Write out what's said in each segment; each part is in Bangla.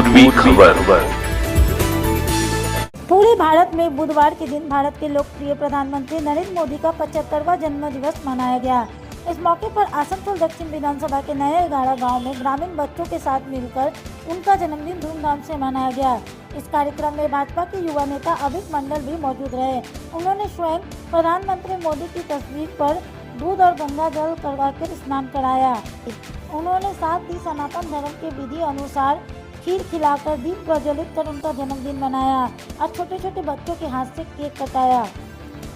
पूर्वी खबर। पूरे भारत में बुधवार के दिन भारत के लोकप्रिय प्रधानमंत्री नरेंद्र मोदी का 75वां जन्मदिवस मनाया गया। इस मौके पर आसनसोल दक्षिण विधानसभा के नए 11 गांव में ग्रामीण बच्चों के साथ मिलकर उनका जन्मदिन धूमधाम से मनाया गया। इस कार्यक्रम में भाजपा के युवा नेता अभिक मंडल भी मौजूद रहे। उन्होंने स्वयं प्रधानमंत्री मोदी की तस्वीर पर दूध और गंगा जल करवाकर स्नान कराया। उन्होंने साथ ही सनातन धर्म के विधि अनुसार खीर खिलाकर दीप प्रज्वलित कर उनका जन्मदिन मनाया और छोटे छोटे बच्चों के हाथ से केक कटाया।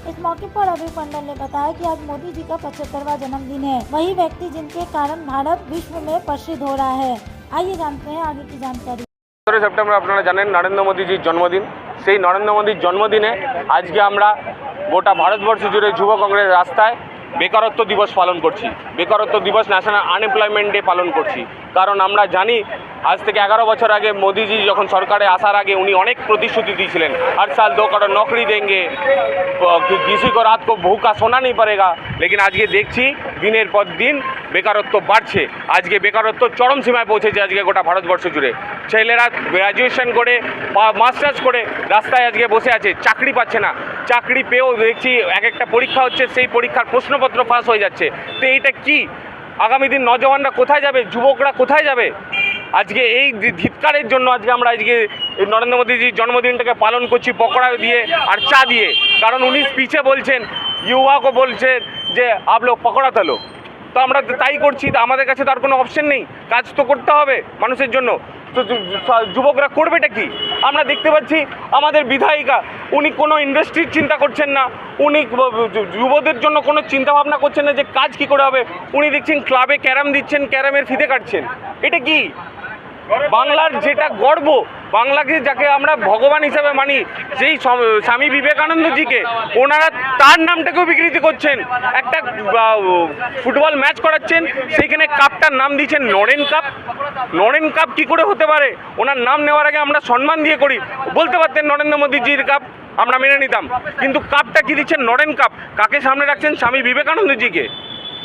इस मौके पर अभिक मंडल ने बताया कि आज मोदी जी का 75वां जन्मदिन है, वही व्यक्ति जिनके कारण भारत विश्व में प्रसिद्ध हो रहा है। आइए जानते हैं आगे की जानकारी। 17 सेप्टेम्बर আপনারা জানেন নরেন্দ্র মোদীজির জন্মদিন। সেই নরেন্দ্র মোদীর জন্মদিনে আজকে আমরা গোটা ভারতবর্ষ জুড়ে যুব কংগ্রেস রাস্তায় বেকারত্ব দিবস পালন করছি। বেকারত্ব দিবস ন্যাশনাল আনএমপ্লয়মেন্ট ডে পালন করছি। কারণ আমরা জানি আজ থেকে 11 বছর আগে মোদীজি যখন সরকারে আসার আগে উনি অনেক প্রতিশ্রুতি দিয়েছিলেন। हर साल 2 करोड़ नौकरी देंगे, किसी को रात को भूखा सोना नहीं पड़ेगा। लेकिन আজকে দেখছি দিনের পর দিন বেকারত্ব বাড়ছে। আজকে বেকারত্ব চরম সীমায় পৌঁছেছে আজকে গোটা ভারতবর্ষ জুড়ে। ছেলেরা গ্র্যাজুয়েশন করে মাস্টার্স করে রাস্তায় আজকে বসে আছে, চাকরি পাচ্ছে না। চাকরি পেয়েও দেখছি এক একটা পরীক্ষা হচ্ছে, সেই পরীক্ষার প্রশ্নপত্র ফাঁস হয়ে যাচ্ছে। তো এইটা কি? আগামী দিন নজওয়ানরা কোথায় যাবে? যুবকরা কোথায় যাবে? আজকে এই ধিক্কারের জন্য আজকে আমরা নরেন্দ্র মোদীজির জন্মদিনটাকে পালন করছি পকোড়া দিয়ে আর চা দিয়ে। কারণ উনি স্পিচে বলছেন, युवाকে বলছেন যে আপ লোক পকোড়া তোলো। তো আমরা তাই করছি। তো আমাদের কাছে তো আর কোনো অপশন নেই, কাজ তো করতে হবে মানুষের জন্য। তো যুবকরা করবেটা কি? আমরা দেখতে পাচ্ছি আমাদের বিধায়িকা উনি কোনো ইন্ডাস্ট্রির চিন্তা করছেন না, উনি যুবদের জন্য কোনো চিন্তা ভাবনা করছেন না যে কাজ কি করে হবে। উনি দেখছেন ক্লাবে ক্যারাম দিচ্ছেন, ক্যারামের ফিতে কাটছেন। এটা কি? বাংলার যেটা গর্ব, বাংলাকে যাকে আমরা ভগবান হিসাবে মানি, যেই স্বামী বিবেকানন্দজিকে, ওনারা তার নামটাকেও বিকৃতি করছেন। একটা ফুটবল ম্যাচ করাচ্ছেন, সেইখানে কাপটার নাম দিচ্ছেন নরেন কাপ। নরেন কাপ কী করে হতে পারে? ওনার নাম নেওয়ার আগে আমরা সম্মান দিয়ে করি। বলতে পারতেন নরেন্দ্র মোদীজির কাপ, আমরা মেনে নিতাম। কিন্তু কাপটা কি দিচ্ছেন? নরেন কাপ। কাকে সামনে রাখছেন? স্বামী বিবেকানন্দজিকে।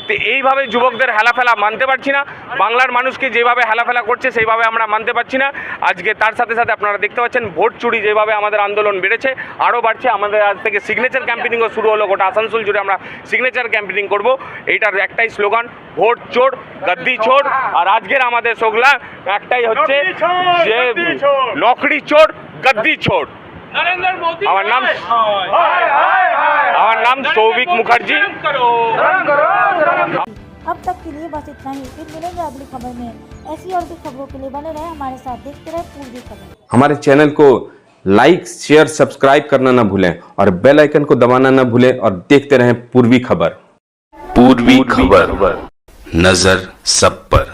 তো এইভাবে যুবকদের হেলাফেলা মানতে পারছি না। বাংলার মানুষকে যেভাবে হেলাফেলা করছে সেইভাবে আমরা মানতে পারছি না। আজকে তার সাথে সাথে আপনারা দেখতে পাচ্ছেন ভোট চুরি যেভাবে আমাদের আন্দোলন বেড়েছে, আরও বাড়ছে। আমাদের আজ থেকে সিগনেচার ক্যাম্পেনিংও শুরু হলো। গোটা আসানসোল জুড়ে আমরা সিগনেচার ক্যাম্পেনিং করব। এইটার একটাই স্লোগান, ভোট চোর গদ্দি ছোড়। আর আজকের আমাদের স্লোগান একটাই হচ্ছে যে নকরি চোর গদ্দি ছোড়। আমার নাম সৌভিক মুখার্জি। अब तक के लिए बस इतना ही, फिर मिलेंगे अगली खबर में। ऐसी और भी खबरों के लिए बने रहे हमारे साथ, देखते रहे पूर्वी खबर। हमारे चैनल को लाइक शेयर सब्सक्राइब करना ना भूलें और बेल आइकन को दबाना ना भूलें और देखते रहें पूर्वी खबर। पूर्वी खबर, नजर सब पर।